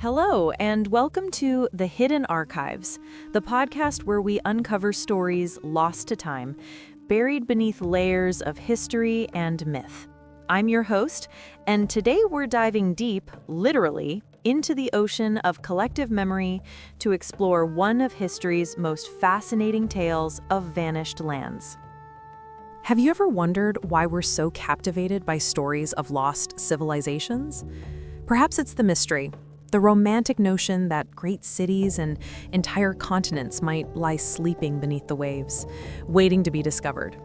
Hello, and welcome to The Hidden Archives, the podcast where we uncover stories lost to time, buried beneath layers of history and myth. I'm your host, and today we're diving deep, literally, into the ocean of collective memory to explore one of history's most fascinating tales of vanished lands. Have you ever wondered why we're so captivated by stories of lost civilizations? Perhaps it's the mystery. The romantic notion that great cities and entire continents might lie sleeping beneath the waves, waiting to be discovered.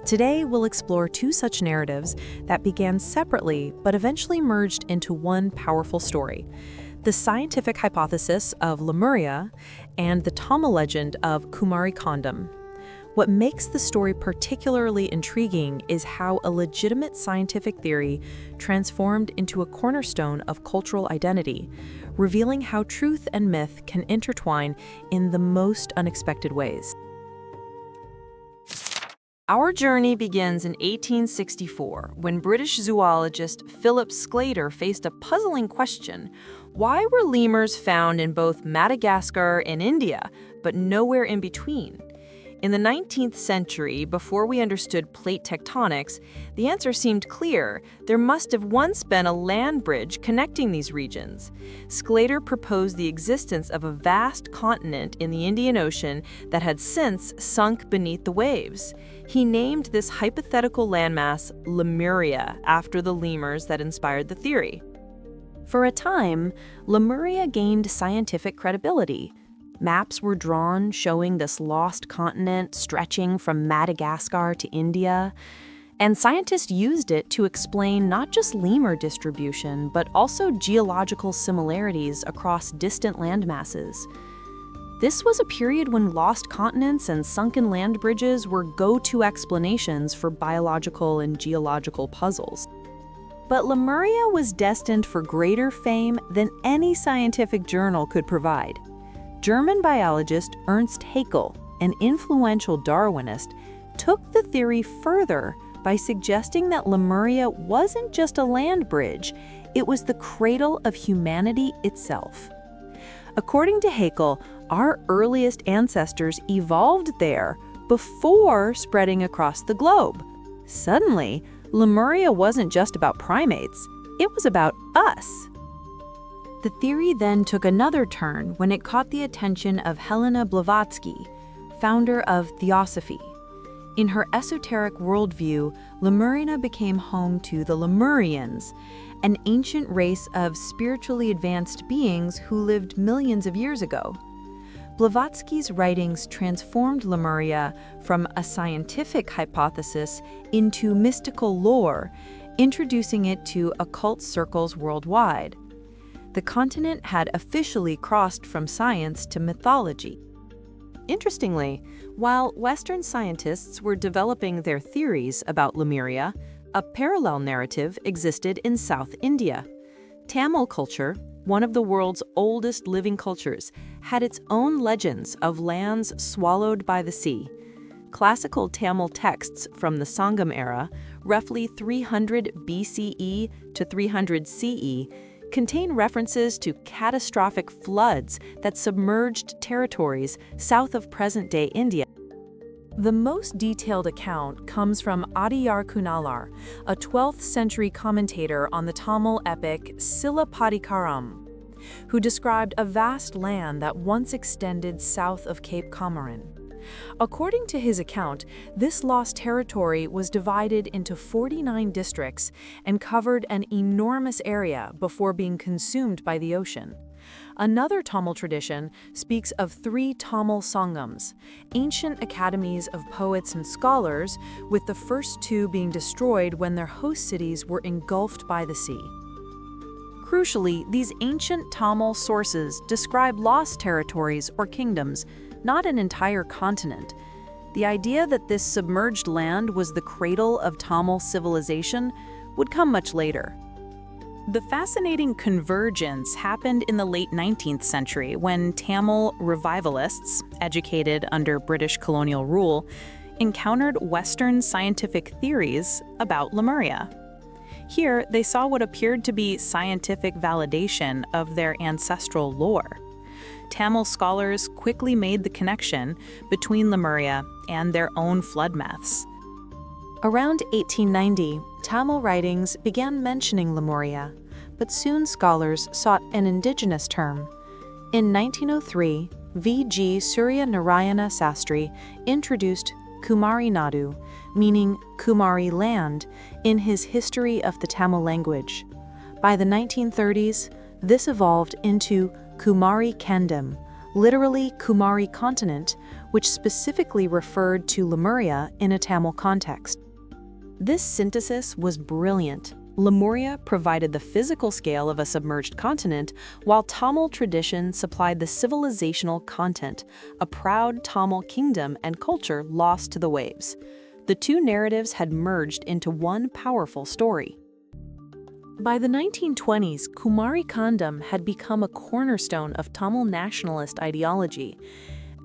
Today, we'll explore two such narratives that began separately but eventually merged into one powerful story: the scientific hypothesis of Lemuria and the Tamil legend of Kumari Kandam. What makes the story particularly intriguing is how a legitimate scientific theory transformed into a cornerstone of cultural identity, revealing how truth and myth can intertwine in the most unexpected ways. Our journey begins in 1864, when British zoologist Philip Sclater faced a puzzling question: why were lemurs found in both Madagascar and India, but nowhere in between? In the 19th century, before we understood plate tectonics, the answer seemed clear. There must have once been a land bridge connecting these regions. Sclater proposed the existence of a vast continent in the Indian Ocean that had since sunk beneath the waves. He named this hypothetical landmass Lemuria, after the lemurs that inspired the theory. For a time, Lemuria gained scientific credibility. Maps were drawn showing this lost continent stretching from Madagascar to India, and scientists used it to explain not just lemur distribution, but also geological similarities across distant landmasses. This was a period when lost continents and sunken land bridges were go-to explanations for biological and geological puzzles. But Lemuria was destined for greater fame than any scientific journal could provide. German biologist Ernst Haeckel, an influential Darwinist, took the theory further by suggesting that Lemuria wasn't just a land bridge, it was the cradle of humanity itself. According to Haeckel, our earliest ancestors evolved there before spreading across the globe. Suddenly, Lemuria wasn't just about primates, it was about us. The theory then took another turn when it caught the attention of Helena Blavatsky, founder of Theosophy. In her esoteric worldview, Lemuria became home to the Lemurians, an ancient race of spiritually advanced beings who lived millions of years ago. Blavatsky's writings transformed Lemuria from a scientific hypothesis into mystical lore, introducing it to occult circles worldwide. The continent had officially crossed from science to mythology. Interestingly, while Western scientists were developing their theories about Lemuria, a parallel narrative existed in South India. Tamil culture, one of the world's oldest living cultures, had its own legends of lands swallowed by the sea. Classical Tamil texts from the Sangam era, roughly 300 BCE to 300 CE, contain references to catastrophic floods that submerged territories south of present-day India. The most detailed account comes from Adiyar Kunalar, a 12th century commentator on the Tamil epic Silappatikaram, who described a vast land that once extended south of Cape Comorin. According to his account, this lost territory was divided into 49 districts and covered an enormous area before being consumed by the ocean. Another Tamil tradition speaks of 3 Tamil Sangams, ancient academies of poets and scholars, with the first 2 being destroyed when their host cities were engulfed by the sea. Crucially, these ancient Tamil sources describe lost territories or kingdoms, not an entire continent. The idea that this submerged land was the cradle of Tamil civilization would come much later. The fascinating convergence happened in the late 19th century when Tamil revivalists, educated under British colonial rule, encountered Western scientific theories about Lemuria. Here, they saw what appeared to be scientific validation of their ancestral lore. Tamil scholars quickly made the connection between Lemuria and their own flood myths. Around 1890, Tamil writings began mentioning Lemuria, but soon scholars sought an indigenous term. In 1903, V.G. Surya Narayana Sastri introduced Kumari Nadu, meaning Kumari land, in his History of the Tamil Language. By the 1930s, this evolved into Kumari Kandam, literally Kumari continent, which specifically referred to Lemuria in a Tamil context. This synthesis was brilliant. Lemuria provided the physical scale of a submerged continent, while Tamil tradition supplied the civilizational content, a proud Tamil kingdom and culture lost to the waves. The two narratives had merged into one powerful story. By the 1920s, Kumari Kandam had become a cornerstone of Tamil nationalist ideology.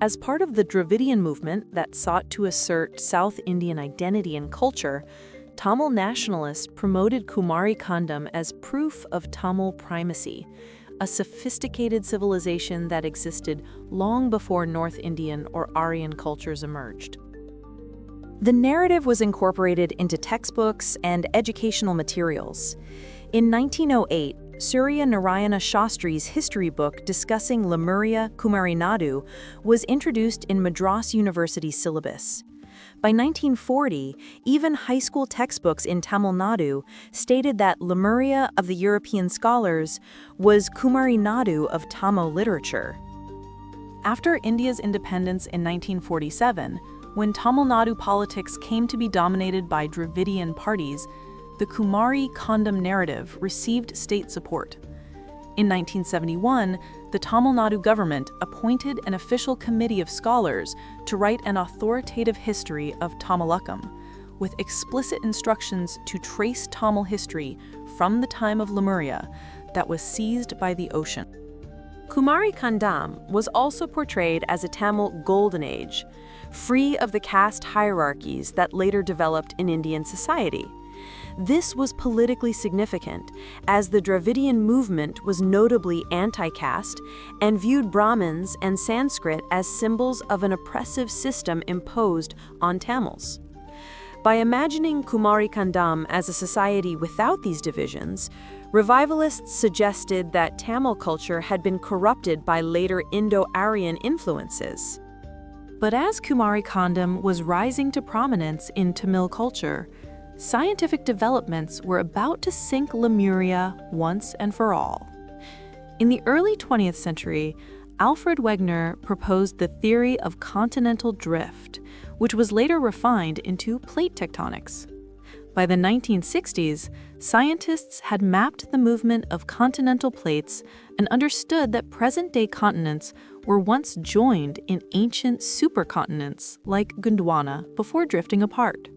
As part of the Dravidian movement that sought to assert South Indian identity and culture, Tamil nationalists promoted Kumari Kandam as proof of Tamil primacy, a sophisticated civilization that existed long before North Indian or Aryan cultures emerged. The narrative was incorporated into textbooks and educational materials. In 1908, Surya Narayana Shastri's history book discussing Lemuria Kumari Nadu was introduced in Madras University syllabus. By 1940, even high school textbooks in Tamil Nadu stated that Lemuria of the European scholars was Kumari Nadu of Tamil literature. After India's independence in 1947, when Tamil Nadu politics came to be dominated by Dravidian parties, the Kumari Kandam narrative received state support. In 1971, the Tamil Nadu government appointed an official committee of scholars to write an authoritative history of Tamilakam, with explicit instructions to trace Tamil history from the time of Lemuria that was seized by the ocean. Kumari Kandam was also portrayed as a Tamil golden age, free of the caste hierarchies that later developed in Indian society. This was politically significant, as the Dravidian movement was notably anti-caste and viewed Brahmins and Sanskrit as symbols of an oppressive system imposed on Tamils. By imagining Kumari Kandam as a society without these divisions, revivalists suggested that Tamil culture had been corrupted by later Indo-Aryan influences. But as Kumari Kandam was rising to prominence in Tamil culture, scientific developments were about to sink Lemuria once and for all. In the early 20th century, Alfred Wegener proposed the theory of continental drift, which was later refined into plate tectonics. By the 1960s, scientists had mapped the movement of continental plates and understood that present-day continents were once joined in ancient supercontinents like Gondwana before drifting apart.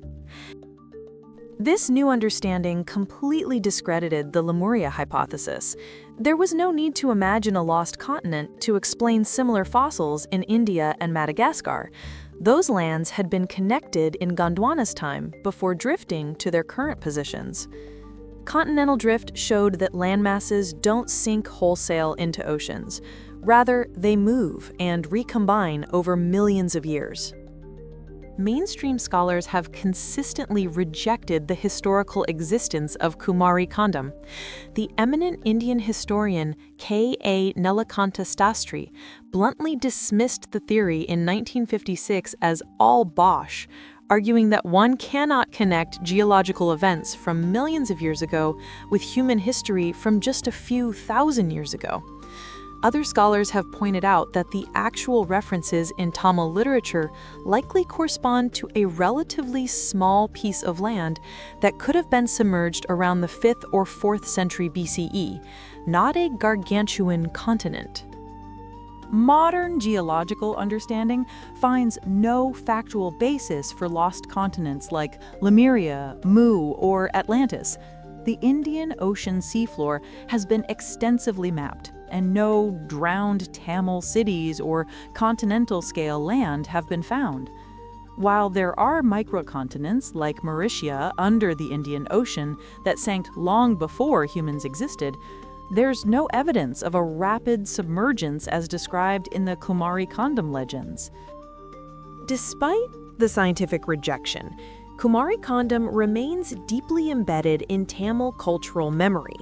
This new understanding completely discredited the Lemuria hypothesis. There was no need to imagine a lost continent to explain similar fossils in India and Madagascar. Those lands had been connected in Gondwana's time before drifting to their current positions. Continental drift showed that landmasses don't sink wholesale into oceans. Rather, they move and recombine over millions of years. Mainstream scholars have consistently rejected the historical existence of Kumari Kandam. The eminent Indian historian K.A. Nilakanta Sastry bluntly dismissed the theory in 1956 as all bosh, arguing that one cannot connect geological events from millions of years ago with human history from just a few thousand years ago. Other scholars have pointed out that the actual references in Tamil literature likely correspond to a relatively small piece of land that could have been submerged around the 5th or 4th century BCE, not a gargantuan continent. Modern geological understanding finds no factual basis for lost continents like Lemuria, Mu, or Atlantis. The Indian Ocean seafloor has been extensively mapped, and no drowned Tamil cities or continental-scale land have been found. While there are microcontinents like Mauritius under the Indian Ocean that sank long before humans existed, there's no evidence of a rapid submergence as described in the Kumari Kandam legends. Despite the scientific rejection, Kumari Kandam remains deeply embedded in Tamil cultural memory.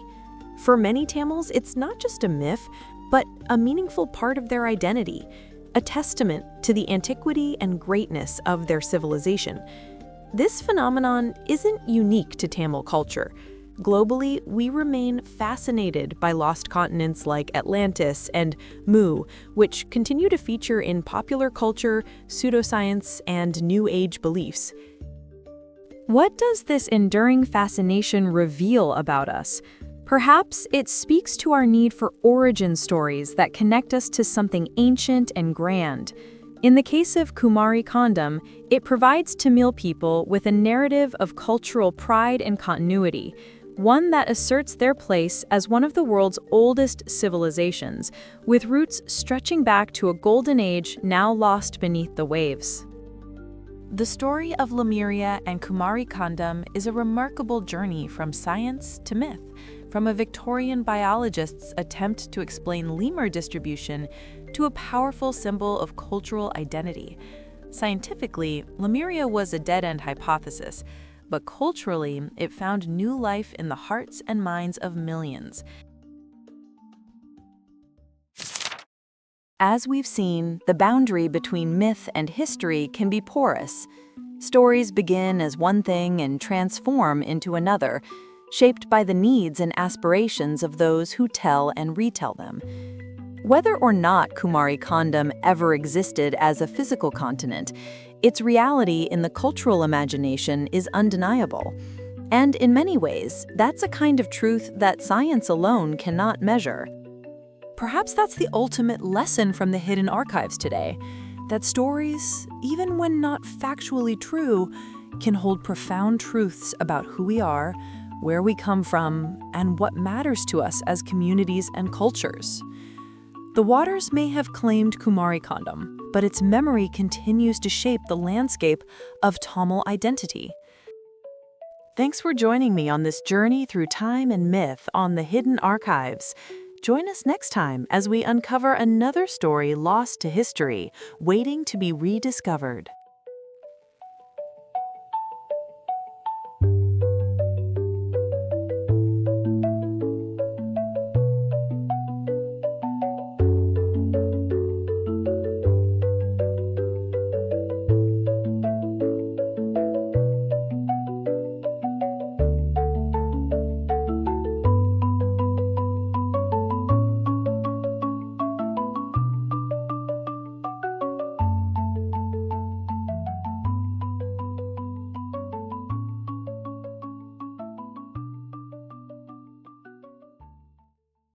For many Tamils, it's not just a myth, but a meaningful part of their identity, a testament to the antiquity and greatness of their civilization. This phenomenon isn't unique to Tamil culture. Globally, we remain fascinated by lost continents like Atlantis and Mu, which continue to feature in popular culture, pseudoscience, and New Age beliefs. What does this enduring fascination reveal about us? Perhaps it speaks to our need for origin stories that connect us to something ancient and grand. In the case of Kumari Kandam, it provides Tamil people with a narrative of cultural pride and continuity, one that asserts their place as one of the world's oldest civilizations, with roots stretching back to a golden age now lost beneath the waves. The story of Lemuria and Kumari Kandam is a remarkable journey from science to myth, from a Victorian biologist's attempt to explain lemur distribution to a powerful symbol of cultural identity. Scientifically, Lemuria was a dead-end hypothesis, but culturally, it found new life in the hearts and minds of millions. As we've seen, the boundary between myth and history can be porous. Stories begin as one thing and transform into another, shaped by the needs and aspirations of those who tell and retell them. Whether or not Kumari Kandam ever existed as a physical continent, its reality in the cultural imagination is undeniable. And in many ways, that's a kind of truth that science alone cannot measure. Perhaps that's the ultimate lesson from the hidden archives today, that stories, even when not factually true, can hold profound truths about who we are, where we come from, and what matters to us as communities and cultures. The waters may have claimed Kumari Kandam, but its memory continues to shape the landscape of Tamil identity. Thanks for joining me on this journey through time and myth on the Hidden Archives. Join us next time as we uncover another story lost to history, waiting to be rediscovered.